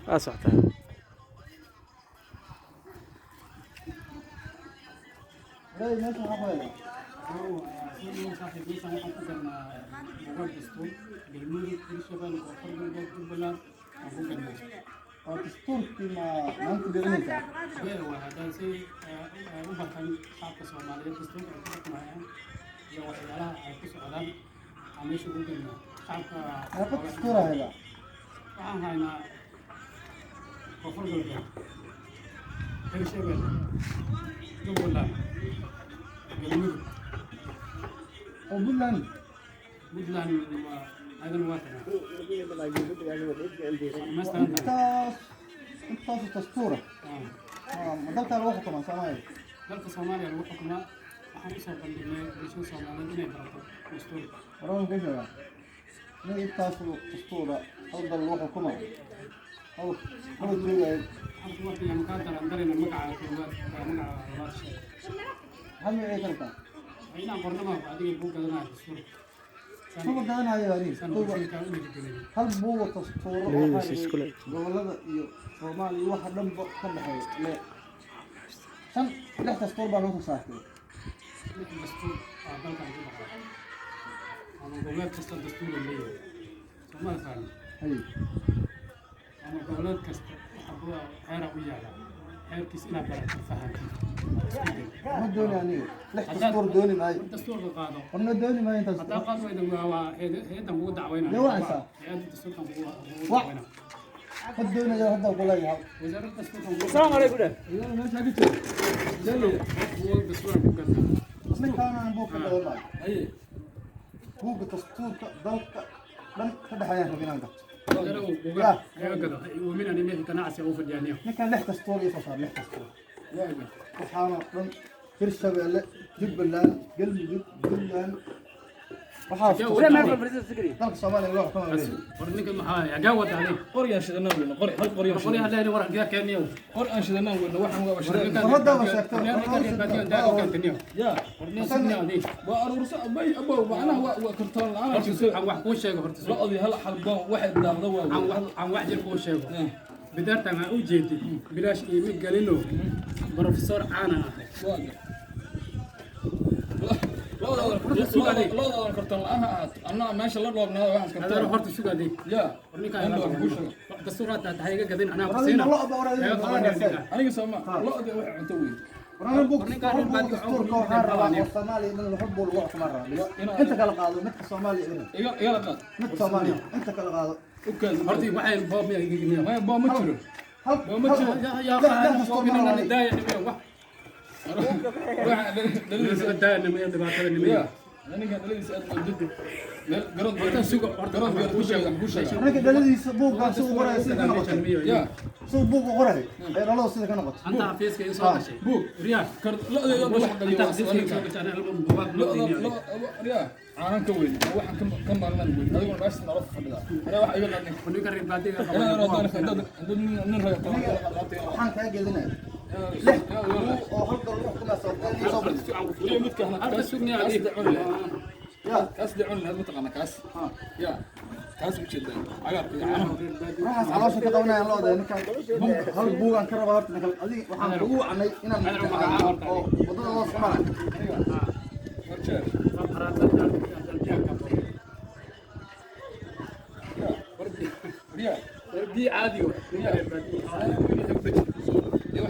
أصعدها لا الناس ما حاجة هو سيدنا صاحب ليس واحد أجرنا بقول دستور بالميري كل شباب وفر من جبلنا أبو جنة دستور ما أنت بغنيتها غير وهذا شيء أبغى كان شعب الصومالي دستور أكيد معايا لو على القصة على عميش أبو جنة شعب هذا دستور هذا هنا وفر جبلنا كل شباب جبلنا بالميري وبلان بدلان هذا الوطن مثلا انت دستورة ما دلت على وقت طبعا سامعي dalka Soomaaliya lagu xukumaa waxaan u soo bandhignay bulshada Soomaaliyeed inay barato dastuur وراه كذا ما يتاسو دستورة أفضل الوقت كمان أو تقول halka waqtiga markaan darandarayna magaca koowaad magaca labaad shay هل يعيك inaan qornama adiga buu gadanayo dastuur شو بدنا أنا يا ريس san bulshada u nidgelin هل بو دستورة ليش يسكولي gobolada iyo Soomaaliya waxa dhan ba ka dhaxay le san lix dastuur baa loo soo saartay dastuur dalka ugu baxay ama gobolka kasta dastuur leeyahay Soomaaliya fahmi hay ama gobolka kasta waxa uu xeer u yaala xeerkiis inaad barato fahanti ma doonayaan lix dastuur dooni maayo dastuurka qaado qonna dooni maayo intaas hadaa qaad wayda waa heedan ugu dacweynayo Dawacaysa. heedan dastuurkan ugu Wa- dacweynayo ma doonaya hadda kula yahay wasaaradda dastuurkan ugu السلام عليكم ده iyada meesha ka jiro jalo ugu dastuurkan ku gadna ninkaan buu ka dhawaaqay ay buuga dastuurka dalka dhan ka dhaxaya rabinaanka jalo ugu ayaa gado ومن أن يمهل كناعسي أو فديانية ninkaan lix dastuur iyo soo saar lix dastuur waxaana dhan hirshabeelle jubbaland galmudug puntland waxaa ما يعرف البريز السكري dalka Soomaaliya loo xukumo بس ورنيك المحايا يا جاود عليه قرية شدنا ولا قرية هل قرية قولي هلا لي ورق جاك كان يوم قرية شدنا ولا واحد هو شدنا هذا ما شكتر يا ورني سنة دي وأرورس أبي أبو أنا وكرتون أنا عن واحد كوش شيء هرتس لا أضي هلا حلقان واحد ده ضوء عن واحد كوش شيء بدرت أنا أوجيتي بلاش إيميل قالينه بروفيسور أنا لا كرتون أنا ماشي الله ربنا واحد هذا كرتون هرت السوق دي يا ورنيك أنا الدستورات هاي قاعدين أنا قصينا أنا سامع لا أضي واحد عتوي ورنا بوك دستورka waxaan rabaa oo Soomaaliya in la xubo lagu xukumo inta kala qaado midka Soomaaliya يلا لا mid Soomaaliya inta kala qaado هرتي waxay boob ma yihiin ما يبغى ما تشرب hal ما تشرب يا أخي من الداية نبيه واحد الداية نبيه دبعتها نبيه أنا قاعد ألبس أدنى جدي قرط horta suuqa horta قرط ku sheego anaga dhaladiisa buuga soo qoraya sida kana qoto يا soo buuga qoray ay dhalada sida kana qoto anta xafiiska ay soo gashay بوك riyaal كرت لا لا لا واحد anta xafiiska ay soo gashay ana buugaag لا loo لا diiniyo لا يا أنا كوين واحد كم مرة نقول هذا يقول بس نعرف فدا أنا واحد يقول لك ونيك ribaadiga أنا أنا نرى waxaan ka gelinay oo halka lagu xukumo Soomaaliya arda sugni adig كاس دعون هذا متقنا كاس يا كاس بجد عقب يعني waxaas caloosha ka qabanaya looda ninkaan hal buugan ka rabaa horta ninkaan adiga waxaan ugu wacnay inaan oo wadada loo samaray ورجال ريال بي عادي واحد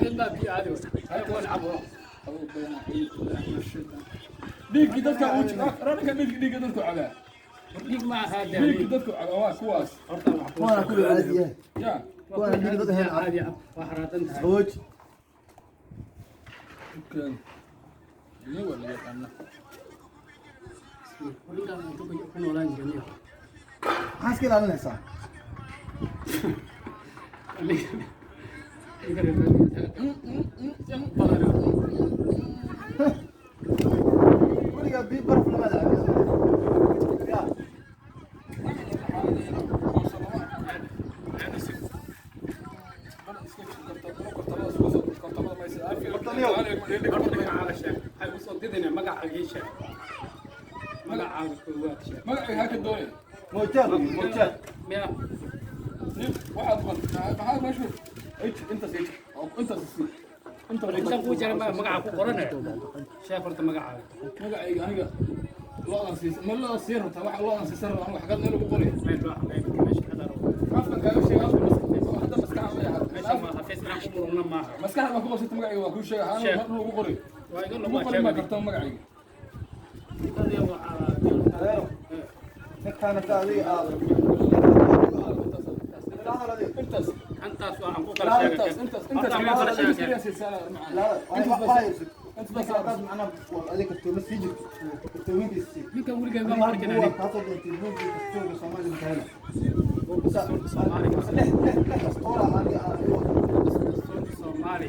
لا بي عادي هاي هو العبوا ديك دتك وجهك رانك ديك دتك على ديك مع هذا ديك دتك على كواس وانا كل عاديه يا وانا ديك dad heen عادي وحراتن xooj كان يو ولا يقنا maxaa iska ilaalinaysaa weligaa bii baraf lama cabin ya ما هاك الدوري موجات موجات واحد معاك ماشي انت سيد انت سيد انت intaan kuu jira magaca ku qoranaya sheekh horta magacaaga magacayga aniga loo ansiis ma loo asiir horta waxa loo ansiisan rabo wax kale lagu qoray afkan kaaga sheegay afkan hadda maskaxda leeyahay meesha ma xafiis inaan ku murugna maaha maskaxda ma ku qabsatay magacayga waa ku sheegay haan lagu qoray waa iga lagu qoray ma kartaa magacayga ninkaan hadda adiga intaas antaas waxaan ku kala sheegay intaas انت بس عطاك معنا عليك التونس يجي التوين دي السي ninka weligaa ma arkin ani هذا التلفزيون دي الصوره الصومالي مثلا Soomaali الصوره هذه Soomaali